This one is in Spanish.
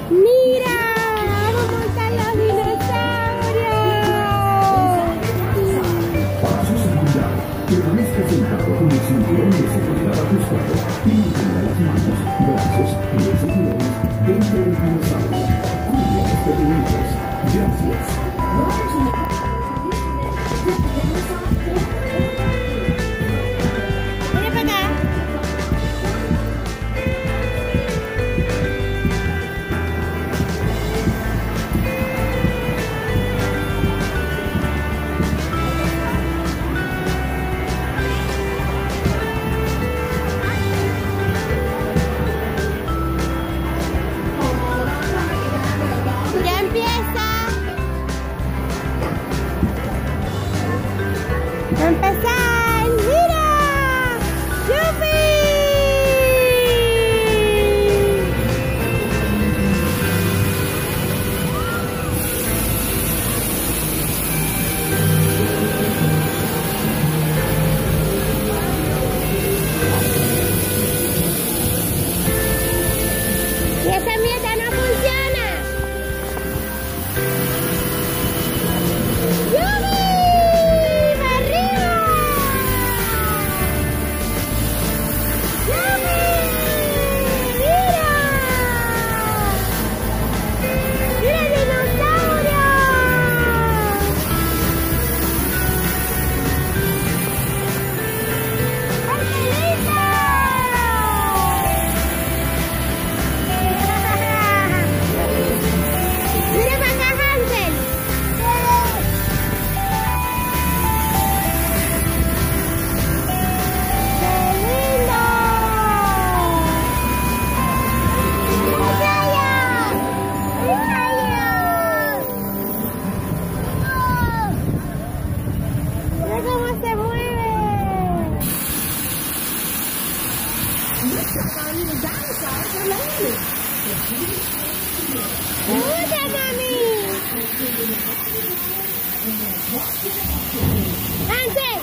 ¡Mira! ¡Vamos a montar los dinosaurios! Para su seguridad, permanezca sentado con el cinturón de seguridad ajustado y mantenga las manos, brazos, pies y pies dentro del dinosaurio. Cuide a los pequeñitos. Gracias. ¡Mira para acá! ¡Ya empieza! ¡Va a empezar! ¡Mira! ¡Yupi! ¡Y esa mierda no funciona! ¡Yupi! ¡Para arriba! ¡Yupi! ¡Mira! ¡Mira el dinosaurio! ¡Ay, qué lindo! ¡Mira para acá, Hansel! ¡Qué lindo! ¡Ensaya! ¡Ensaya! ¡Mira cómo se mueve! ¡Me gusta, mami! ¡Hansel!